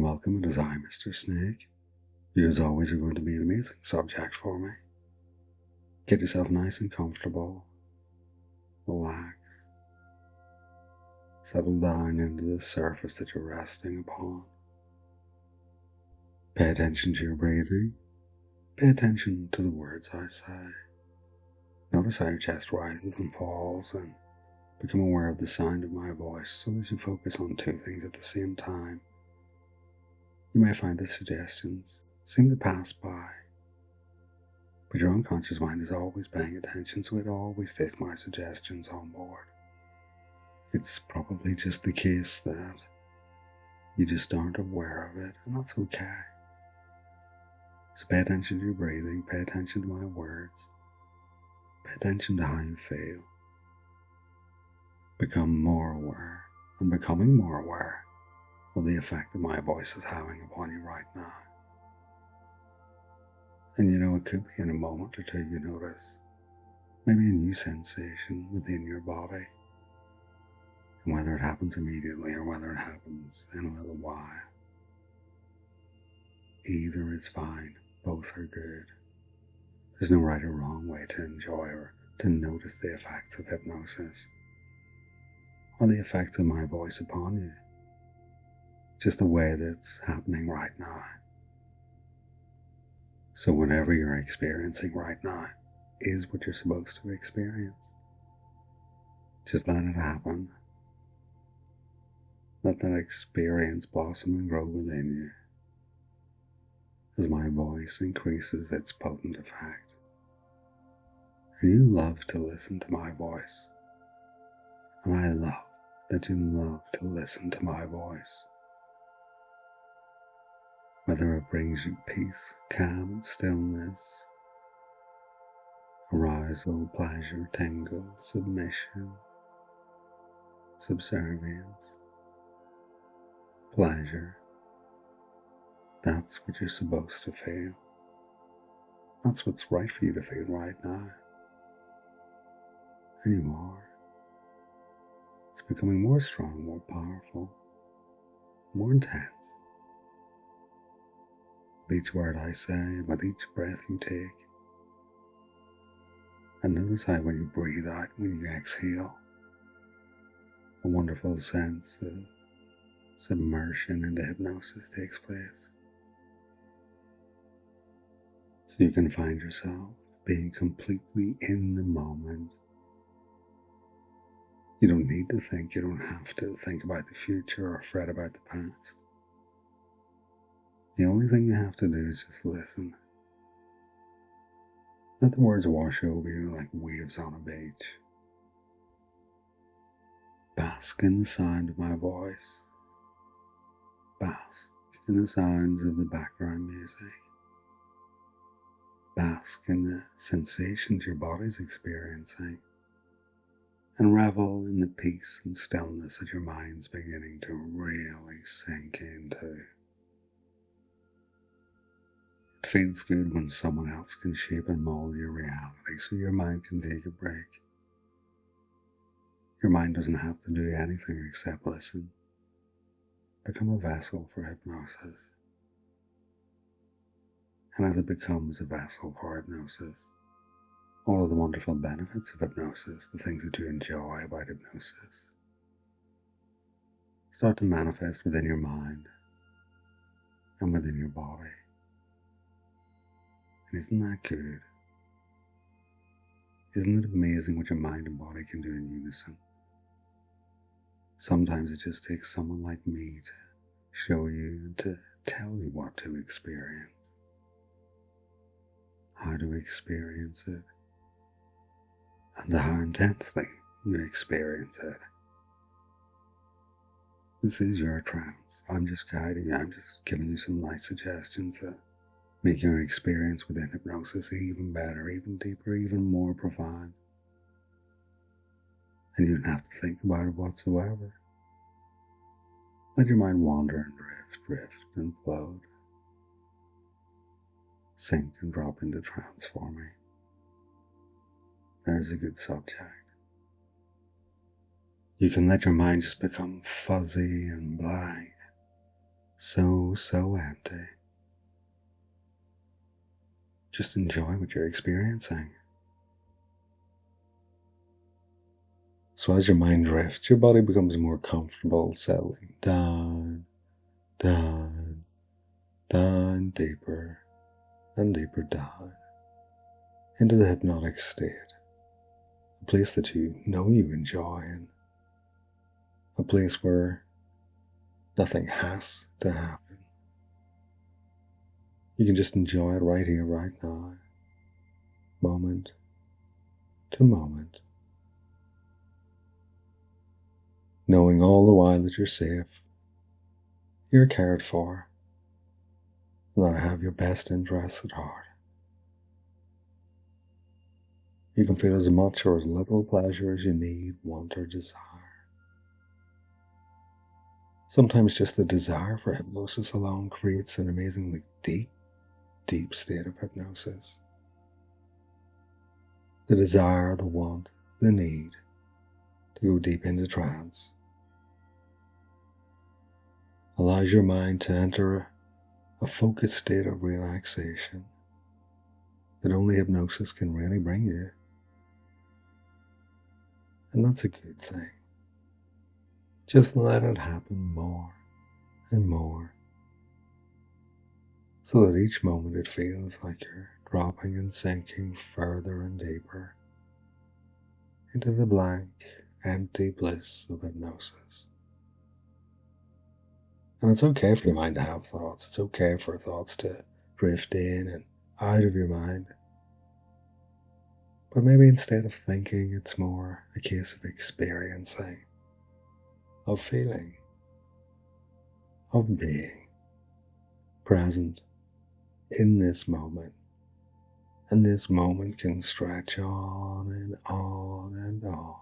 welcome. It is I, MrSnake. You, as always, are going to be an amazing subject for me. Get yourself nice and comfortable. Relax. Settle down into the surface that you're resting upon. Pay attention to your breathing. Pay attention to the words I say. Notice how your chest rises and falls, and become aware of the sound of my voice so as you focus on two things at the same time. You may find the suggestions seem to pass by, but your unconscious mind is always paying attention, so it always takes my suggestions on board. It's probably just the case that you just aren't aware of it, and that's okay. So pay attention to your breathing, pay attention to my words, pay attention to how you feel. Become more aware, and becoming more aware of the effect that my voice is having upon you right now. And it could be in a moment or two you notice maybe a new sensation within your body. And whether it happens immediately or whether it happens in a little while, either is fine, both are good. There's no right or wrong way to enjoy or to notice the effects of hypnosis or the effects of my voice upon you. Just the way that's happening right now. So whatever you're experiencing right now is what you're supposed to experience. Just let it happen. Let that experience blossom and grow within you as my voice increases its potent effect. And you love to listen to my voice. And I love that you love to listen to my voice. Whether it brings you peace, calm, and stillness, arousal, pleasure, tingle, submission, subservience, pleasure, that's what you're supposed to feel. That's what's right for you to feel right now. And you are. It's becoming more strong, more powerful, more intense. With each word I say, with each breath you take. And notice how when you breathe out, when you exhale, a wonderful sense of submersion into hypnosis takes place. So you can find yourself being completely in the moment. You don't need to think, you don't have to think about the future or fret about the past. The only thing you have to do is just listen. Let the words wash over you like waves on a beach. Bask in the sound of my voice. Bask in the sounds of the background music. Bask in the sensations your body's experiencing. And revel in the peace and stillness that your mind's beginning to really sink into. It feels good when someone else can shape and mold your reality so your mind can take a break. Your mind doesn't have to do anything except listen. Become a vessel for hypnosis. And as it becomes a vessel for hypnosis, all of the wonderful benefits of hypnosis, the things that you enjoy about hypnosis, start to manifest within your mind and within your body. And isn't that good? Isn't it amazing what your mind and body can do in unison? Sometimes it just takes someone like me to show you and to tell you what to experience, how to experience it, and how intensely you experience it. This is your trance. I'm just guiding you. I'm just giving you some nice suggestions that make your experience within hypnosis even better, even deeper, even more profound. And you don't have to think about it whatsoever. Let your mind wander and drift and float. Sink and drop into trance for me. There's a good subject. You can let your mind just become fuzzy and blank, so empty. Just enjoy what you're experiencing. So as your mind drifts, your body becomes more comfortable, settling down, down, down, deeper and deeper down into the hypnotic state, a place that you know you enjoy, and a place where nothing has to happen. You can just enjoy it right here, right now, moment to moment, knowing all the while that you're safe, you're cared for, and that I have your best interests at heart. You can feel as much or as little pleasure as you need, want, or desire. Sometimes just the desire for hypnosis alone creates an amazingly deep state of hypnosis. The desire, the want, the need to go deep into trance allows your mind to enter a focused state of relaxation that only hypnosis can really bring you. And that's a good thing. Just let it happen more and more, so that each moment it feels like you're dropping and sinking further and deeper into the blank, empty bliss of hypnosis. And it's okay for your mind to have thoughts. It's okay for thoughts to drift in and out of your mind. But maybe instead of thinking, it's more a case of experiencing, of feeling, of being present in this moment. And this moment can stretch on and on and on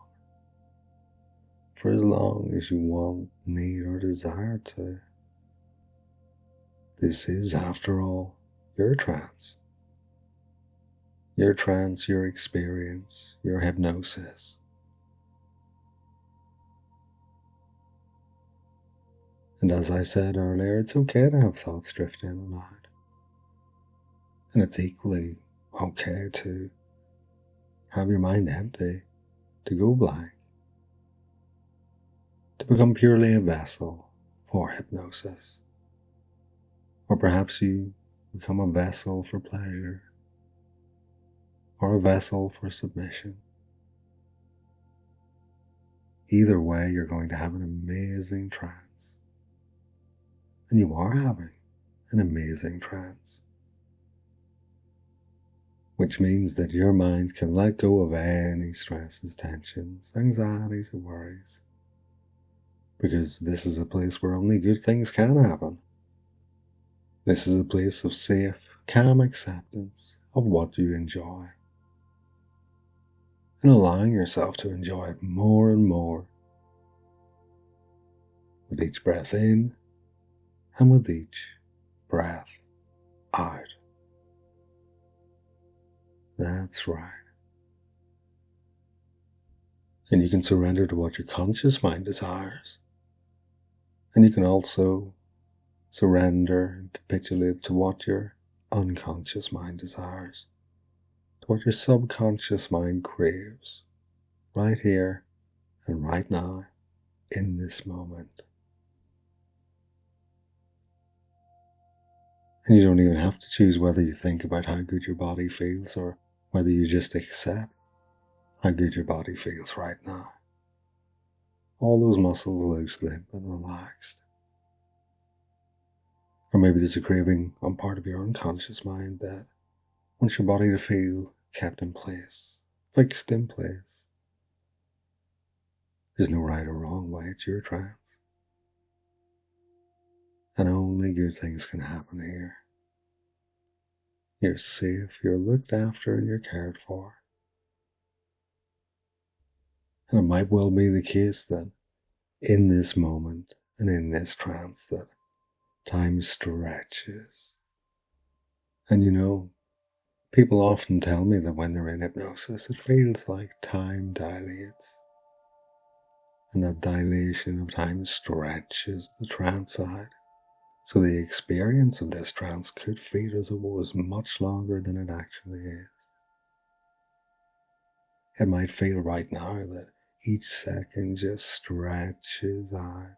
for as long as you want, need, or desire to. This is, after all, your trance. Your trance, your experience, your hypnosis. And as I said earlier, it's okay to have thoughts drift in and out. And it's equally okay to have your mind empty, to go blank, to become purely a vessel for hypnosis. Or perhaps you become a vessel for pleasure, or a vessel for submission. Either way, you're going to have an amazing trance. And you are having an amazing trance. Which means that your mind can let go of any stresses, tensions, anxieties, or worries. Because this is a place where only good things can happen. This is a place of safe, calm acceptance of what you enjoy. And allowing yourself to enjoy it more and more with each breath in and with each breath out. That's right. And you can surrender to what your conscious mind desires. And you can also surrender and capitulate to what your unconscious mind desires, to what your subconscious mind craves, right here and right now, in this moment. And you don't even have to choose whether you think about how good your body feels or whether you just accept how good your body feels right now. All those muscles loose, limp, and relaxed. Or maybe there's a craving on part of your unconscious mind that wants your body to feel kept in place, fixed in place. There's no right or wrong way, it's your trance. And only good things can happen here. You're safe, you're looked after, and you're cared for. And it might well be the case that in this moment and in this trance that time stretches. And you know, people often tell me that when they're in hypnosis, it feels like time dilates. And that dilation of time stretches the trance out. So the experience of this trance could feel as though it was much longer than it actually is. It might feel right now that each second just stretches out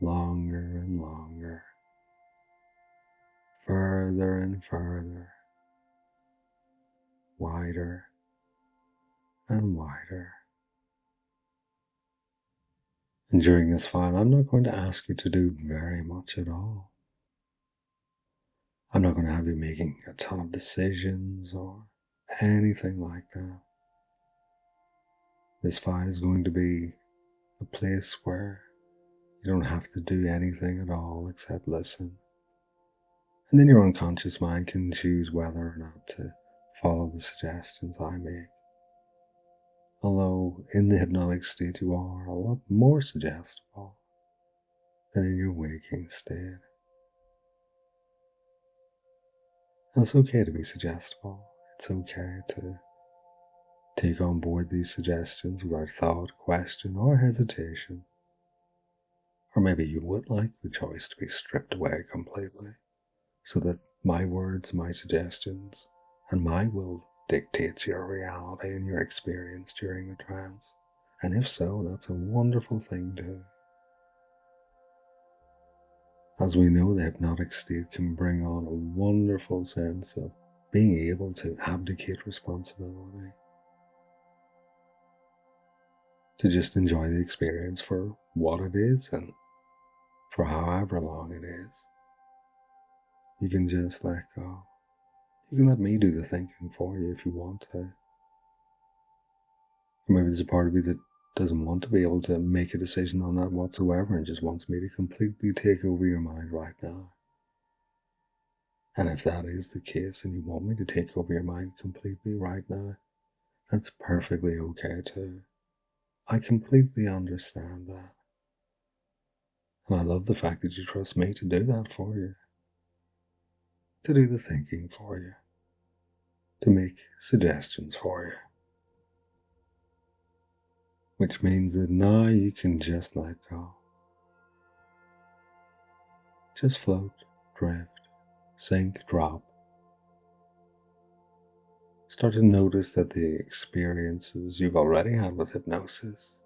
longer and longer, further and further, wider and wider. And during this file, I'm not going to ask you to do very much at all. I'm not going to have you making a ton of decisions or anything like that. This file is going to be a place where you don't have to do anything at all except listen. And then your unconscious mind can choose whether or not to follow the suggestions I make. Although in the hypnotic state you are a lot more suggestible than in your waking state. And it's okay to be suggestible. It's okay to take on board these suggestions without thought, question, or hesitation. Or maybe you would like the choice to be stripped away completely, so that my words, my suggestions, and my will dictates your reality and your experience during the trance. And if so, that's a wonderful thing too. As we know, the hypnotic state can bring on a wonderful sense of being able to abdicate responsibility, to just enjoy the experience for what it is and for however long it is. You can just let go. You can let me do the thinking for you if you want to. Or maybe there's a part of you that doesn't want to be able to make a decision on that whatsoever and just wants me to completely take over your mind right now. And if that is the case and you want me to take over your mind completely right now, that's perfectly okay too. I completely understand that. And I love the fact that you trust me to do that for you. To do the thinking for you. To make suggestions for you. Which means that now you can just let go. Just float, drift, sink, drop. Start to notice that the experiences you've already had with hypnosis,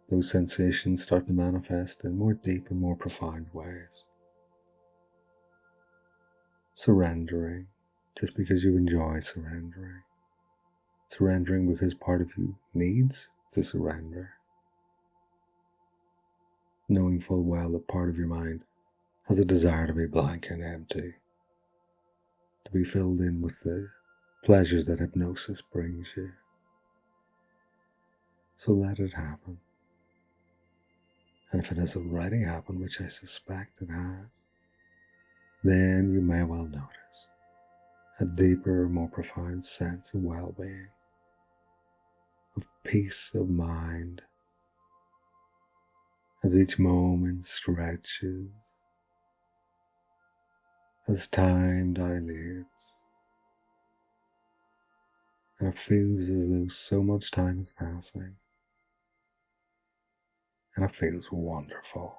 those sensations start to manifest in more deep and more profound ways. Surrendering, just because you enjoy surrendering. Surrendering because part of you needs to surrender. Knowing full well that part of your mind has a desire to be blank and empty, to be filled in with the pleasures that hypnosis brings you. So let it happen. And if it has already happened, which I suspect it has, then you may well notice a deeper, more profound sense of well-being, of peace of mind, as each moment stretches, as time dilates, and it feels as though so much time is passing, and it feels wonderful.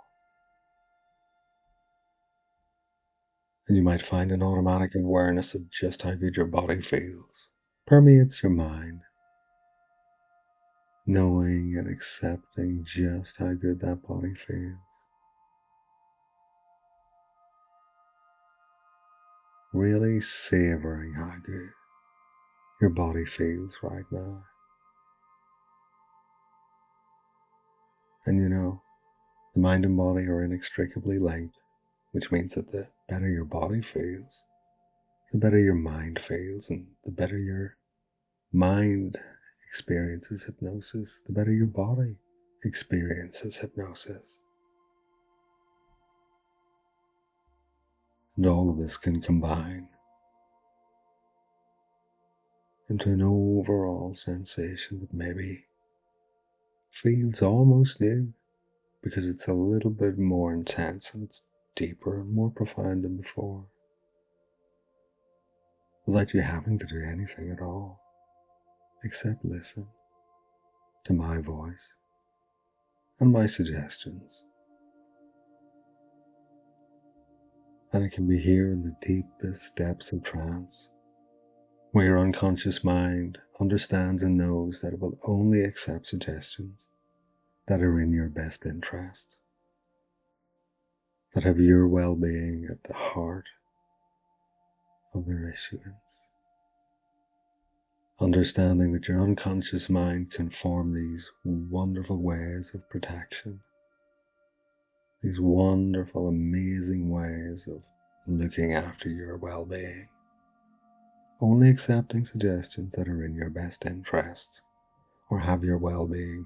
And you might find an automatic awareness of just how good your body feels permeates your mind, knowing and accepting just how good that body feels. Really savoring how good your body feels right now. And you know, the mind and body are inextricably linked, which means that the better your body feels, the better your mind feels, and the better your mind experiences hypnosis, the better your body experiences hypnosis. And all of this can combine into an overall sensation that maybe feels almost new because it's a little bit more intense and it's deeper and more profound than before, without you having to do anything at all except listen to my voice and my suggestions. And it can be here in the deepest depths of trance, where your unconscious mind understands and knows that it will only accept suggestions that are in your best interest, that have your well-being at the heart of their issuance. Understanding that your unconscious mind can form these wonderful ways of protection, these wonderful, amazing ways of looking after your well-being, only accepting suggestions that are in your best interests or have your well-being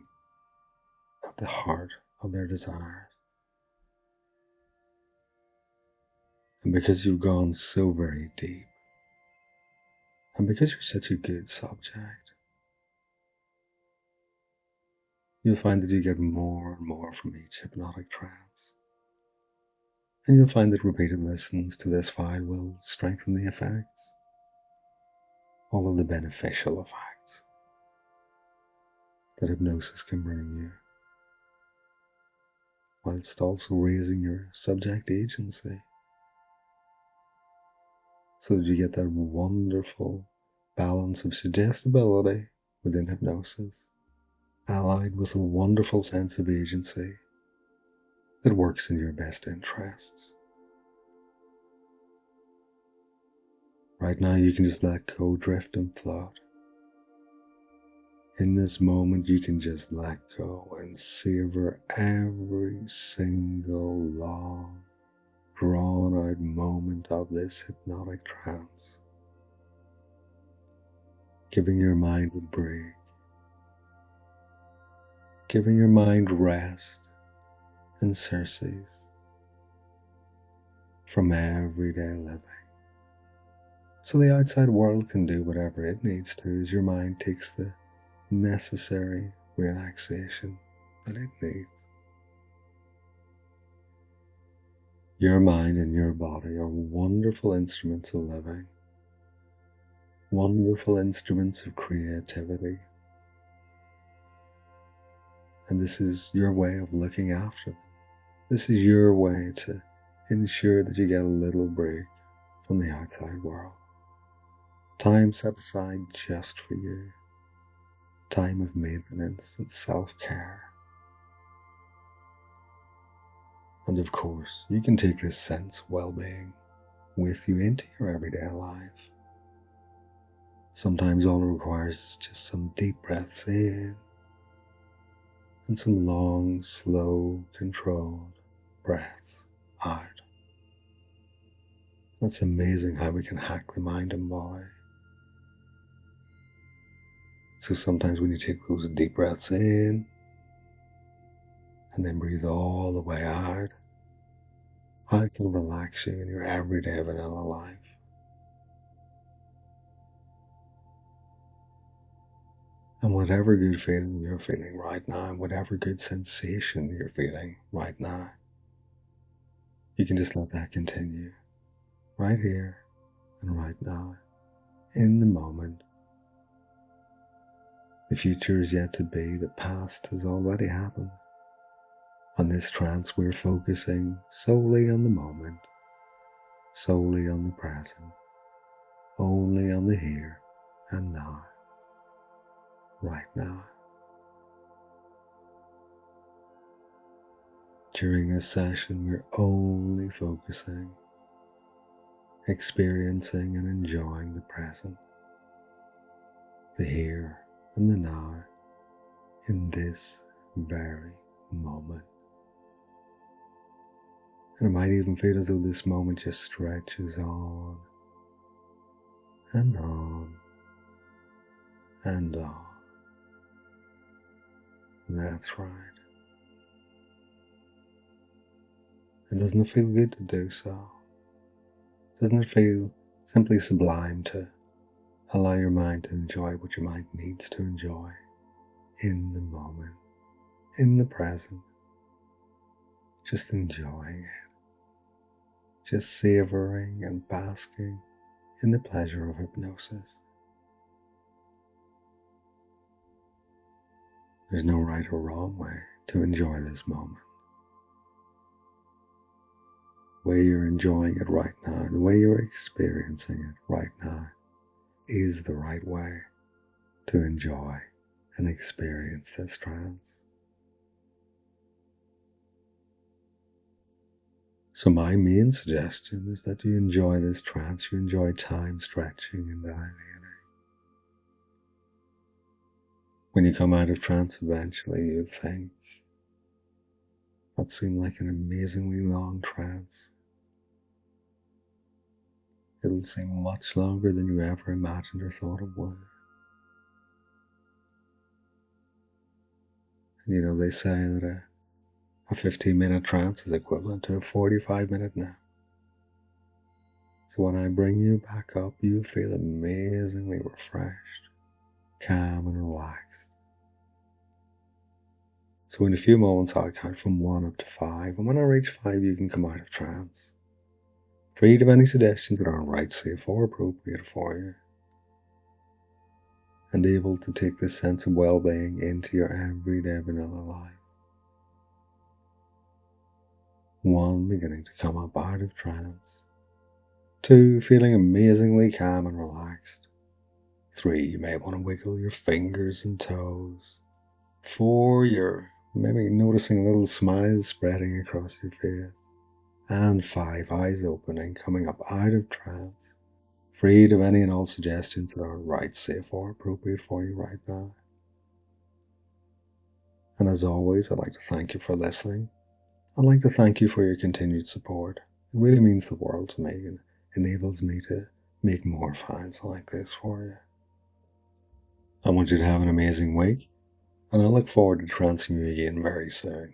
at the heart of their desires. And because you've gone so very deep, and because you're such a good subject, you'll find that you get more and more from each hypnotic trance. And you'll find that repeated listens to this file will strengthen the effects, all of the beneficial effects that hypnosis can bring you, whilst also raising your subject agency, so that you get that wonderful balance of suggestibility within hypnosis, allied with a wonderful sense of agency that works in your best interests. Right now, you can just let go, drift, and float. In this moment, you can just let go and savor every single long, drawn-out moment of this hypnotic trance, giving your mind a break, giving your mind rest and surcease from everyday living. So the outside world can do whatever it needs to as your mind takes the necessary relaxation that it needs. Your mind and your body are wonderful instruments of living, wonderful instruments of creativity. And this is your way of looking after them. This is your way to ensure that you get a little break from the outside world. Time set aside just for you. Time of maintenance and self-care. And of course, you can take this sense of well-being with you into your everyday life. Sometimes all it requires is just some deep breaths in and some long, slow, controlled breaths out. It's amazing how we can hack the mind and body. So sometimes when you take those deep breaths in and then breathe all the way out, how it can relax you in your everyday vanilla life. And whatever good feeling you're feeling right now, whatever good sensation you're feeling right now, you can just let that continue right here and right now, in the moment. The future is yet to be, the past has already happened. On this trance, we're focusing solely on the moment, solely on the present, only on the here and now, right now. During this session, we're only focusing, experiencing and enjoying the present, the here and the now, in this very moment. And it might even feel as though this moment just stretches on and on and on. That's right. And doesn't it feel good to do so? Doesn't it feel simply sublime to allow your mind to enjoy what your mind needs to enjoy in the moment, in the present, just enjoying it, just savoring and basking in the pleasure of hypnosis. There's no right or wrong way to enjoy this moment. the way you're enjoying it right now, the way you're experiencing it right now, is the right way to enjoy and experience this trance. So my main suggestion is that you enjoy this trance, you enjoy time stretching and dilating. When you come out of trance eventually, you think, that seemed like an amazingly long trance. It'll seem much longer than you ever imagined or thought it would. And they say that a 15-minute trance is equivalent to a 45-minute nap. So when I bring you back up, you'll feel amazingly refreshed, calm, and relaxed. So in a few moments, I'll count from 1 up to 5, and when I reach 5, you can come out of trance, freed of any suggestions that aren't right, safe, or appropriate for you, and able to take this sense of well-being into your everyday vanilla life. 1, beginning to come up out of trance. 2, feeling amazingly calm and relaxed. 3, you may want to wiggle your fingers and toes. 4, you're maybe noticing a little smile spreading across your face. And 5, eyes opening, coming up out of trance, freed of any and all suggestions that are right, safe, or appropriate for you right now. And as always, I'd like to thank you for listening. I'd like to thank you for your continued support. It really means the world to me and enables me to make more files like this for you. I want you to have an amazing week, and I look forward to trancing you again very soon.